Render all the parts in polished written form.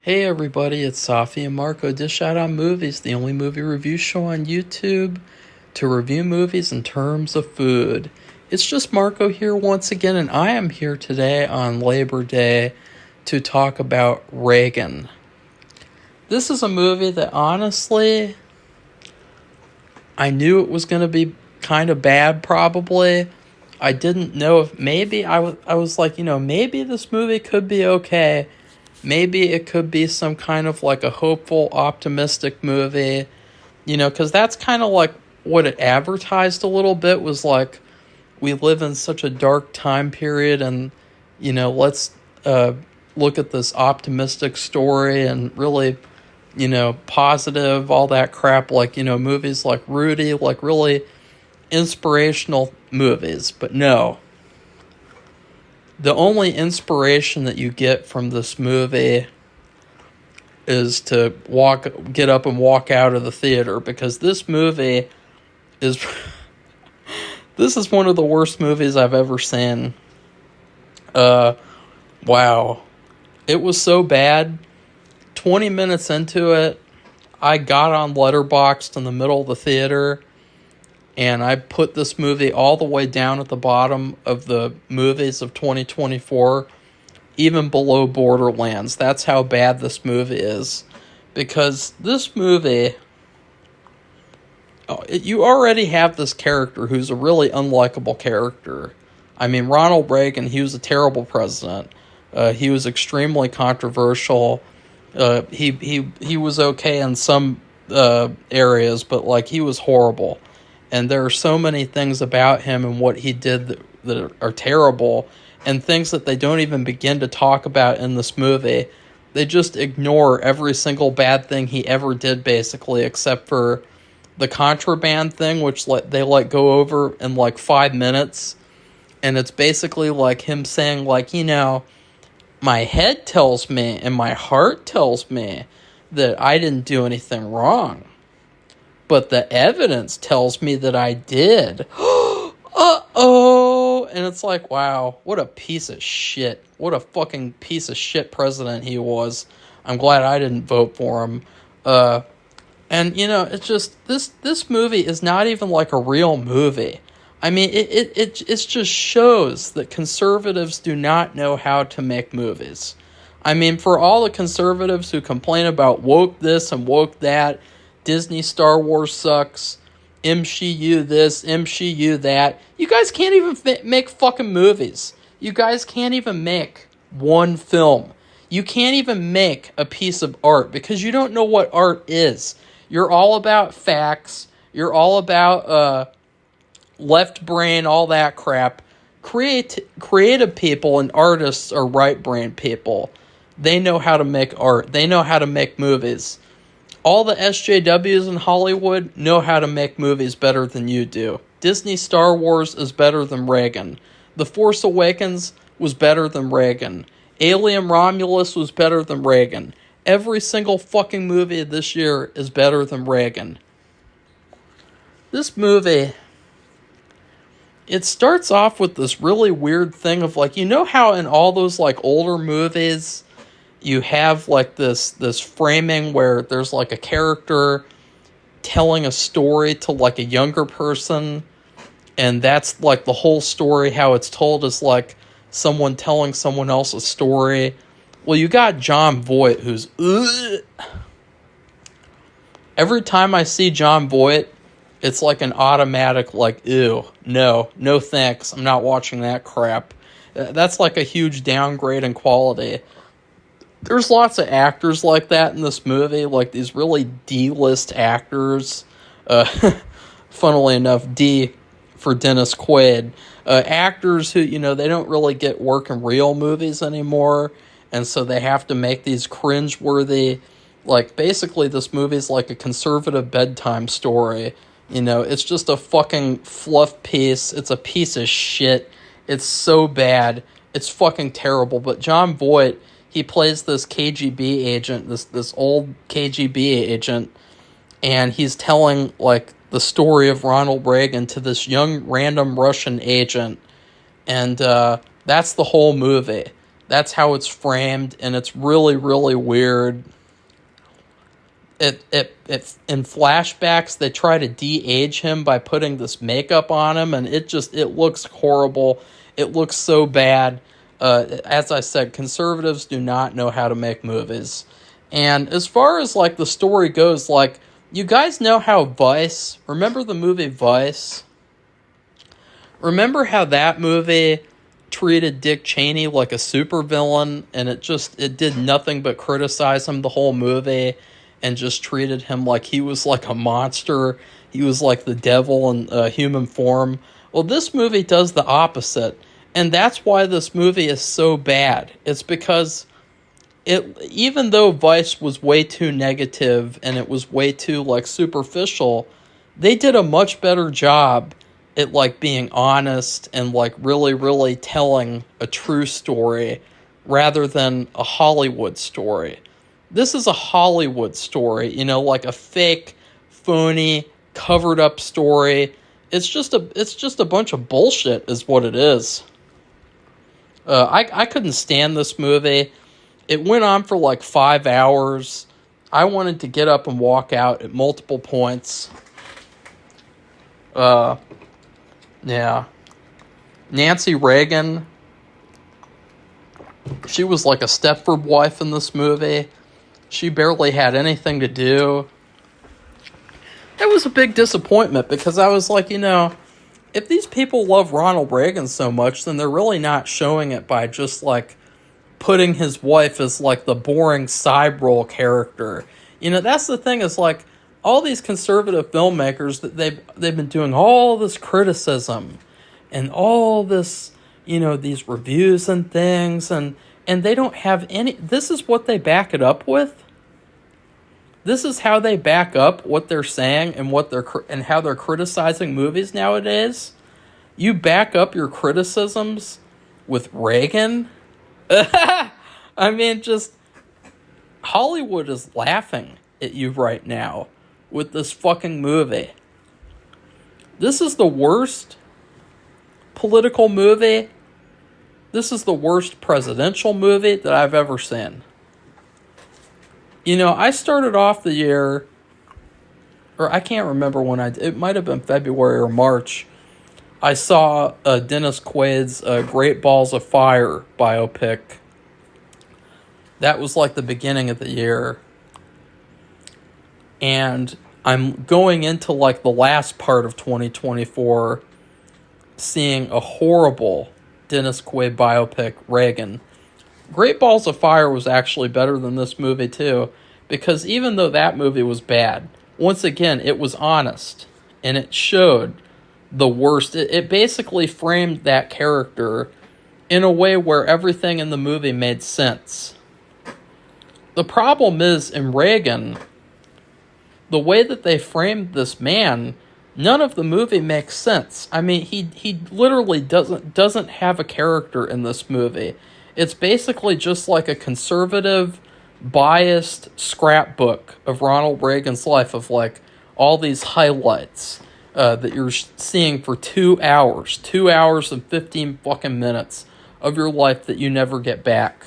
Hey everybody, it's Safi and Marco Dish Out on Movies, the only movie review show on YouTube to review movies in terms of food. It's just Marco here once again, and I am here today on Labor Day to talk about Reagan. This is a movie that honestly, I knew it was going to be kind of bad probably. I didn't know if maybe I was like, maybe this movie could be okay. Maybe it could be some kind of like a hopeful, optimistic movie, because that's kind of like what it advertised a little bit was like, we live in such a dark time period and, let's look at this optimistic story and really, positive, all that crap, like, movies like Rudy, like really inspirational movies. But no. The only inspiration that you get from this movie is to get up and walk out of the theater, because this movie is this is one of the worst movies I've ever seen. Wow. It was so bad. 20 minutes into it, I got on Letterboxd in the middle of the theater, and I put this movie all the way down at the bottom of the movies of 2024, even below Borderlands. That's how bad this movie is. Because this movie, you already have this character who's a really unlikable character. I mean, Ronald Reagan, he was a terrible president. He was extremely controversial. He was okay in some areas, but like he was horrible. And there are so many things about him and what he did that are terrible, and things that they don't even begin to talk about in this movie. They just ignore every single bad thing he ever did, basically, except for the contraband thing, which they go over in like 5 minutes. And it's basically like him saying, like, my head tells me and my heart tells me that I didn't do anything wrong, but the evidence tells me that I did. Uh-oh! And it's like, wow, what a piece of shit. What a fucking piece of shit president he was. I'm glad I didn't vote for him. And, it's just, this movie is not even like a real movie. I mean, it just shows that conservatives do not know how to make movies. I mean, for all the conservatives who complain about woke this and woke that, Disney Star Wars sucks, MCU this, MCU that, you guys can't even make fucking movies. You guys can't even make one film. You can't even make a piece of art because you don't know what art is. You're all about facts. You're all about left brain, all that crap. Creative people and artists are right brain people. They know how to make art. They know how to make movies. All the SJWs in Hollywood know how to make movies better than you do. Disney Star Wars is better than Reagan. The Force Awakens was better than Reagan. Alien Romulus was better than Reagan. Every single fucking movie this year is better than Reagan. This movie, it starts off with this really weird thing of like, how in all those like older movies, you have like this framing where there's like a character telling a story to like a younger person, and that's like the whole story. How it's told is like someone telling someone else a story. Well, you got Jon Voight, who's every time I see Jon Voight, it's like an automatic like, ew, no thanks, I'm not watching that crap. That's like a huge downgrade in quality. There's lots of actors like that in this movie, like these really D-list actors. Funnily enough, D for Dennis Quaid. Actors who, they don't really get work in real movies anymore, and so they have to make these cringe-worthy, like, basically this movie's like a conservative bedtime story. It's just a fucking fluff piece. It's a piece of shit. It's so bad. It's fucking terrible. But Jon Voight, he plays this KGB agent, this old KGB agent, and he's telling, like, the story of Ronald Reagan to this young random Russian agent, and that's the whole movie. That's how it's framed, and it's really, really weird. It in flashbacks they try to de-age him by putting this makeup on him, and it looks horrible. It looks so bad. As I said, conservatives do not know how to make movies. And as far as like the story goes, like, you guys know how Vice, remember the movie Vice? Remember how that movie treated Dick Cheney like a supervillain, and it did nothing but criticize him the whole movie, and just treated him like he was like a monster. He was like the devil in human form. Well, this movie does the opposite. And that's why this movie is so bad. It's because even though Vice was way too negative and it was way too like superficial, they did a much better job at like being honest and like really, really telling a true story rather than a Hollywood story. This is a Hollywood story, like a fake, phony, covered up story. It's just a bunch of bullshit is what it is. I couldn't stand this movie. It went on for like 5 hours. I wanted to get up and walk out at multiple points. Yeah. Nancy Reagan, she was like a Stepford wife in this movie. She barely had anything to do. It was a big disappointment because I was like, if these people love Ronald Reagan so much, then they're really not showing it by just like putting his wife as like the boring side role character. That's the thing, is like all these conservative filmmakers that they've been doing all this criticism and all this, these reviews and things, and they don't have any. This is what they back it up with. This is how they back up what they're saying and how they're criticizing movies nowadays. You back up your criticisms with Reagan? I mean, just Hollywood is laughing at you right now with this fucking movie. This is the worst political movie. This is the worst presidential movie that I've ever seen. I started off the year, or I can't remember when it might have been February or March. I saw Dennis Quaid's Great Balls of Fire biopic. That was like the beginning of the year. And I'm going into like the last part of 2024 seeing a horrible Dennis Quaid biopic, Reagan. Great Balls of Fire was actually better than this movie too, because even though that movie was bad, once again, it was honest, and it showed the worst. It basically framed that character in a way where everything in the movie made sense. The problem is, in Reagan, the way that they framed this man, none of the movie makes sense. I mean, he literally doesn't have a character in this movie. It's basically just like a conservative, biased scrapbook of Ronald Reagan's life, of like all these highlights that you're seeing for 2 hours. 2 hours and 15 fucking minutes of your life that you never get back.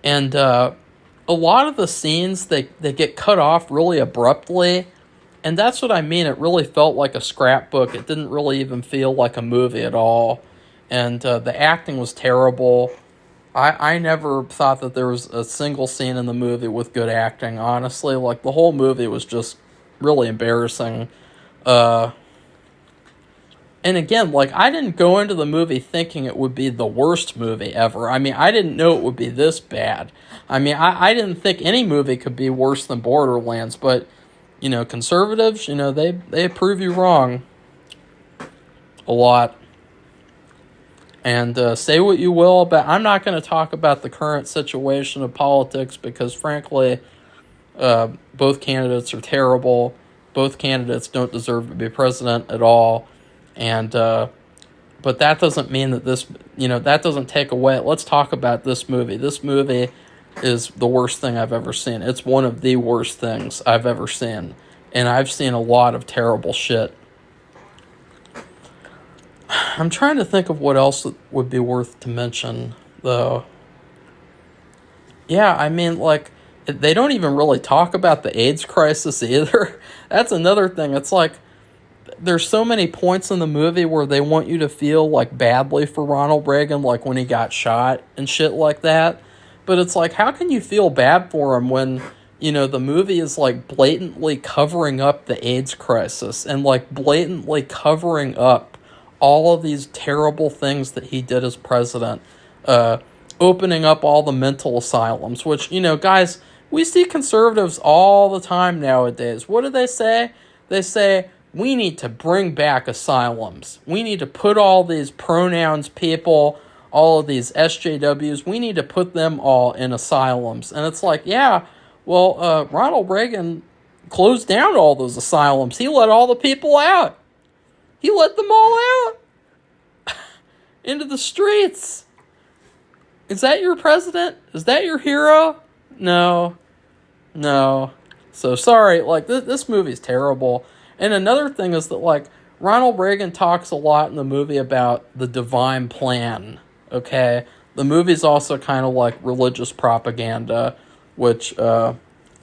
And a lot of the scenes, they get cut off really abruptly. And that's what I mean. It really felt like a scrapbook. It didn't really even feel like a movie at all. And the acting was terrible. I never thought that there was a single scene in the movie with good acting, honestly. Like, the whole movie was just really embarrassing. And again, like, I didn't go into the movie thinking it would be the worst movie ever. I mean, I didn't know it would be this bad. I mean, I didn't think any movie could be worse than Borderlands, but, conservatives, they prove you wrong a lot. And say what you will about... I'm not going to talk about the current situation of politics because, frankly, both candidates are terrible. Both candidates don't deserve to be president at all. And but that doesn't mean that this... that doesn't take away... Let's talk about this movie. This movie is the worst thing I've ever seen. It's one of the worst things I've ever seen. And I've seen a lot of terrible shit. I'm trying to think of what else would be worth to mention, though. Yeah, I mean, like, they don't even really talk about the AIDS crisis either. That's another thing. It's like, there's so many points in the movie where they want you to feel, like, badly for Ronald Reagan, like when he got shot and shit like that. But it's like, how can you feel bad for him when, the movie is, like, blatantly covering up the AIDS crisis and, like, blatantly covering up all of these terrible things that he did as president, opening up all the mental asylums, which, guys, we see conservatives all the time nowadays. What do they say? They say, we need to bring back asylums. We need to put all these pronouns people, all of these SJWs, we need to put them all in asylums. And it's like, yeah, well, Ronald Reagan closed down all those asylums. He let all the people out. He let them all out into the streets. Is that your president? Is that your hero? No. So sorry, like, this movie's terrible. And another thing is that, like, Ronald Reagan talks a lot in the movie about the divine plan, okay? The movie's also kind of like religious propaganda, which, at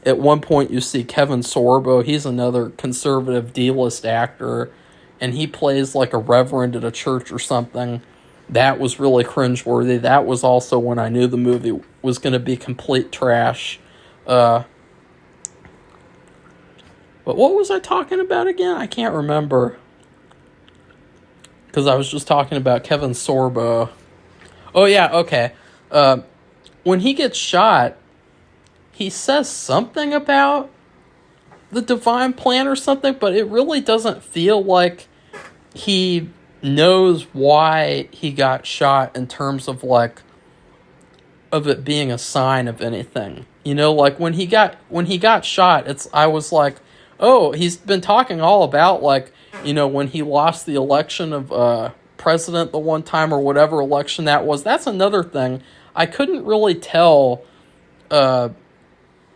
one point you see Kevin Sorbo, he's another conservative D-list actor, and he plays like a reverend at a church or something. That was really cringeworthy. That was also when I knew the movie was going to be complete trash. But what was I talking about again? I can't remember. Because I was just talking about Kevin Sorbo. Oh, yeah, okay. When he gets shot, he says something about the divine plan or something, but it really doesn't feel like he knows why he got shot in terms of, like, of it being a sign of anything. Like, when he got shot, I was like, oh, he's been talking all about, like, when he lost the election of president the one time or whatever election that was. That's another thing. I couldn't really tell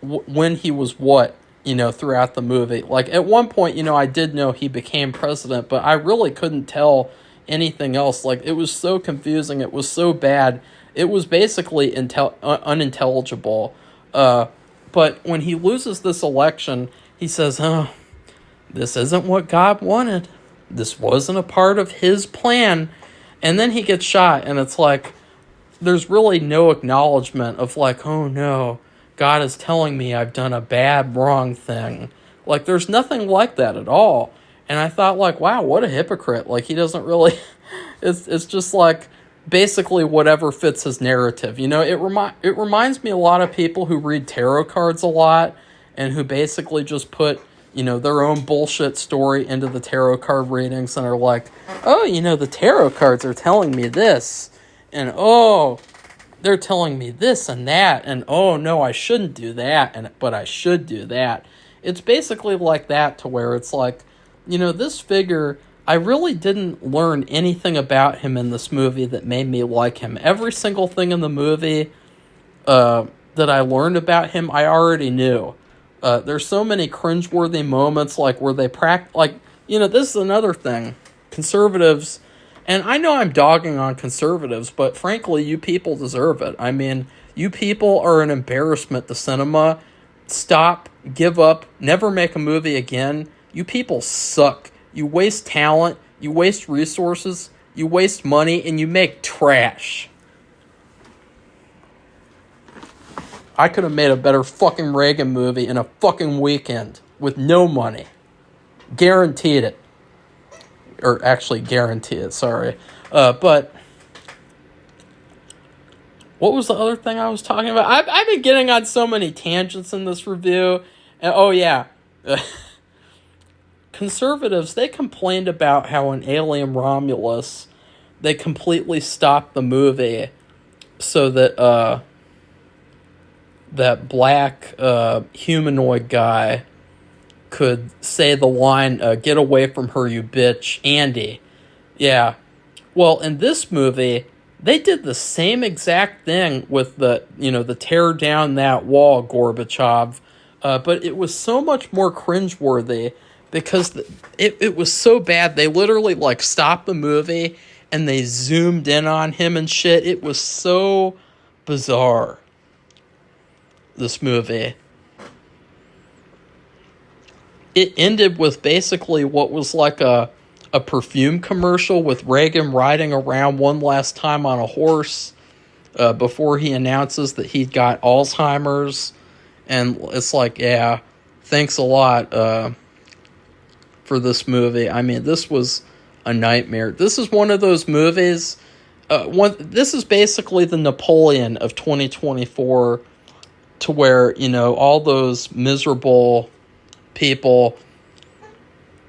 when he was what, throughout the movie. Like, at one point, I did know he became president, but I really couldn't tell anything else. Like, it was so confusing. It was so bad. It was basically unintelligible. But when he loses this election, he says, oh, this isn't what God wanted. This wasn't a part of his plan. And then he gets shot, and it's like, there's really no acknowledgement of, like, oh no, God is telling me I've done a bad, wrong thing. Like, there's nothing like that at all. And I thought, like, wow, what a hypocrite. Like, he doesn't really, it's just like, basically whatever fits his narrative. It reminds me a lot of people who read tarot cards a lot, and who basically just put, their own bullshit story into the tarot card readings and are like, oh, the tarot cards are telling me this, and oh, they're telling me this and that, and oh, no, I shouldn't do that, but I should do that. It's basically like that, to where it's like, this figure, I really didn't learn anything about him in this movie that made me like him. Every single thing in the movie that I learned about him, I already knew. There's so many cringeworthy moments, like, where they this is another thing. Conservatives, and I know I'm dogging on conservatives, but frankly, you people deserve it. I mean, you people are an embarrassment to cinema. Stop, give up, never make a movie again. You people suck. You waste talent, you waste resources, you waste money, and you make trash. I could have made a better fucking Reagan movie in a fucking weekend with no money. Guaranteed it. Or actually guarantee it, sorry. But what was the other thing I was talking about? I've been getting on so many tangents in this review. And, oh yeah. Conservatives, they complained about how in Alien Romulus, they completely stopped the movie so that that black humanoid guy could say the line, get away from her, you bitch, Andy. Yeah. Well, in this movie, they did the same exact thing with the tear down that wall, Gorbachev, but it was so much more cringeworthy because it was so bad. They literally, like, stopped the movie and they zoomed in on him and shit. It was so bizarre, this movie. It ended with basically what was like a perfume commercial with Reagan riding around one last time on a horse before he announces that he'd got Alzheimer's. And it's like, yeah, thanks a lot for this movie. I mean, this was a nightmare. This is one of those movies. This is basically the Napoleon of 2024, to where, you know, all those miserable people,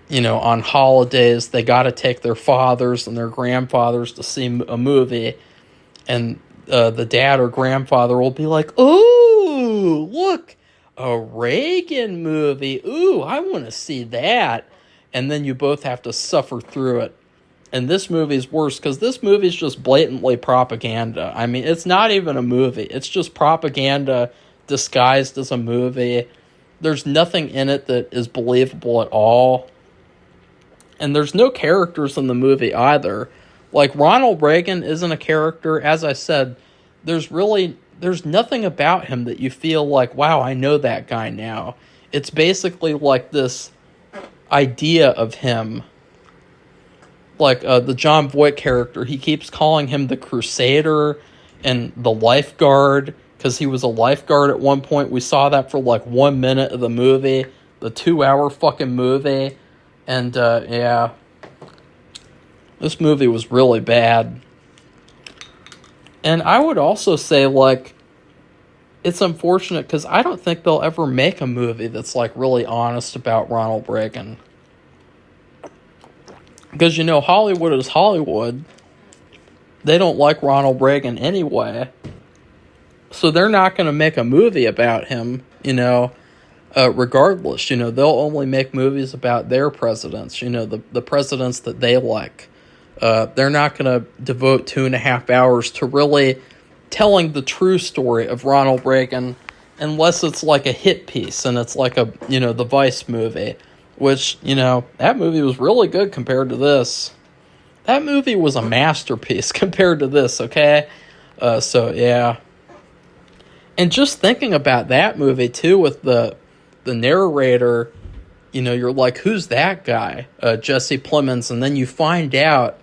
you know, on holidays, they got to take their fathers and their grandfathers to see a movie, and the dad or grandfather will be like, "Ooh, look, a Reagan movie. Ooh, I want to see that." And then you both have to suffer through it. And this movie's worse, because this movie's just blatantly propaganda. I mean, it's not even a movie. It's just propaganda disguised as a movie. There's nothing in it that is believable at all. And there's no characters in the movie either. Like, Ronald Reagan isn't a character. As I said, there's nothing about him that you feel like, wow, I know that guy now. It's basically like this idea of him. Like the John Voight character, he keeps calling him the Crusader and the lifeguard, because he was a lifeguard at one point. We saw that for like 1 minute of the movie, the 2-hour fucking movie. And yeah, this movie was really bad. And I would also say, like, it's unfortunate because I don't think they'll ever make a movie that's like really honest about Ronald Reagan. Because, you know, Hollywood is Hollywood. They don't like Ronald Reagan anyway. So they're not going to make a movie about him, you know, regardless. You know, they'll only make movies about their presidents, you know, the presidents that they like. They're not going to devote 2.5 hours to really telling the true story of Ronald Reagan, unless it's like a hit piece and it's like a, you know, the Vice movie. Which, you know, that movie was really good compared to this. That movie was a masterpiece compared to this, okay? So, yeah. And just thinking about that movie, too, with the narrator, you know, you're like, who's that guy? Jesse Plemons. And then you find out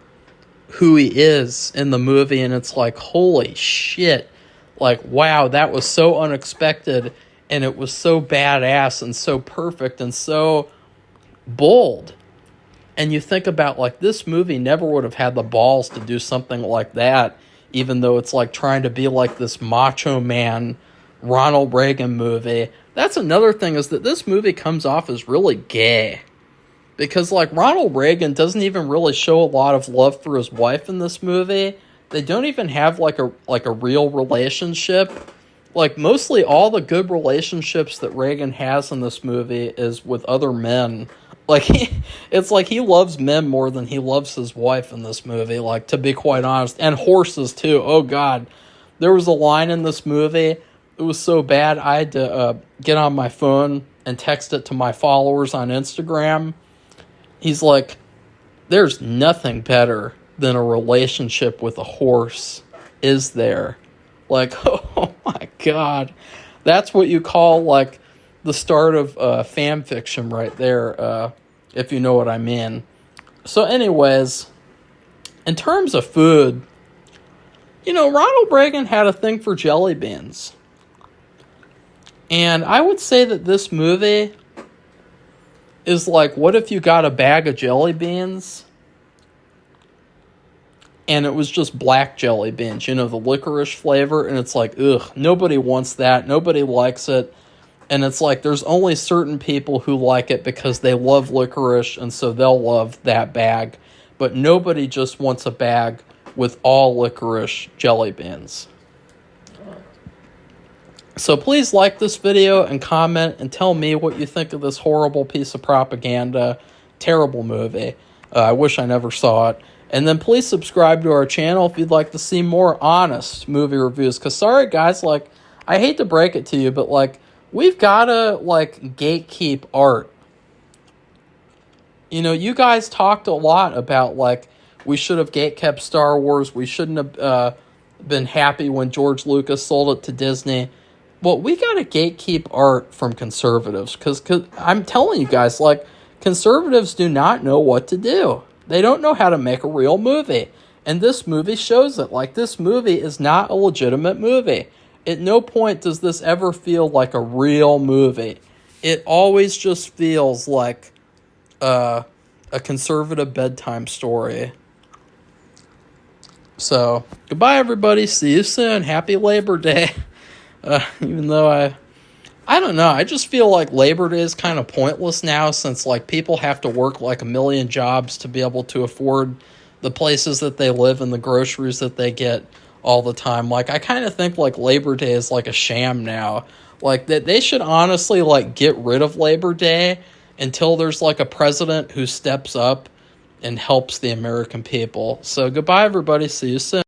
who he is in the movie, and it's like, holy shit. Like, wow, that was so unexpected, and it was so badass and so perfect and so bold. And you think about, like, this movie never would have had the balls to do something like that, even though it's like trying to be like this macho man Ronald Reagan movie. That's another thing, is that this movie comes off as really gay, because like Ronald Reagan doesn't even really show a lot of love for his wife in this movie. They don't even have like a real relationship. Like, mostly all the good relationships that Reagan has in this movie is with other men. Like, it's like he loves men more than he loves his wife in this movie, like, to be quite honest. And horses, too. Oh, God. There was a line in this movie. It was so bad, I had to get on my phone and text it to my followers on Instagram. He's like, there's nothing better than a relationship with a horse, is there? Like, oh, my God. That's what you call, like, the start of fan fiction right there, if you know what I mean. So anyways, in terms of food, you know, Ronald Reagan had a thing for jelly beans. And I would say that this movie is like, what if you got a bag of jelly beans and it was just black jelly beans, you know, the licorice flavor, and it's like, ugh, nobody wants that, nobody likes it. And it's like, there's only certain people who like it because they love licorice, and so they'll love that bag. But nobody just wants a bag with all licorice jelly beans. So please like this video and comment and tell me what you think of this horrible piece of propaganda. Terrible movie. I wish I never saw it. And then please subscribe to our channel if you'd like to see more honest movie reviews. Because, sorry, guys, like, I hate to break it to you, but, like, we've got to, like, gatekeep art. You know, you guys talked a lot about, like, We should have gatekept Star Wars. We shouldn't have been happy when George Lucas sold it to Disney. Well, we got to gatekeep art from conservatives, because I'm telling you guys, like, conservatives do not know what to do. They don't know how to make a real movie. And this movie shows it. Like, this movie is not a legitimate movie. At no point does this ever feel like a real movie. It always just feels like a conservative bedtime story. So, goodbye, everybody. See you soon. Happy Labor Day. Even though I don't know. I just feel like Labor Day is kind of pointless now, since, like, people have to work like a million jobs to be able to afford the places that they live and the groceries that they get all the time. Like, I kind of think, like, Labor Day is like a sham now. Like, that they should honestly, like, get rid of Labor Day until there's, like, a president who steps up and helps the American people. So, goodbye, everybody. See you soon.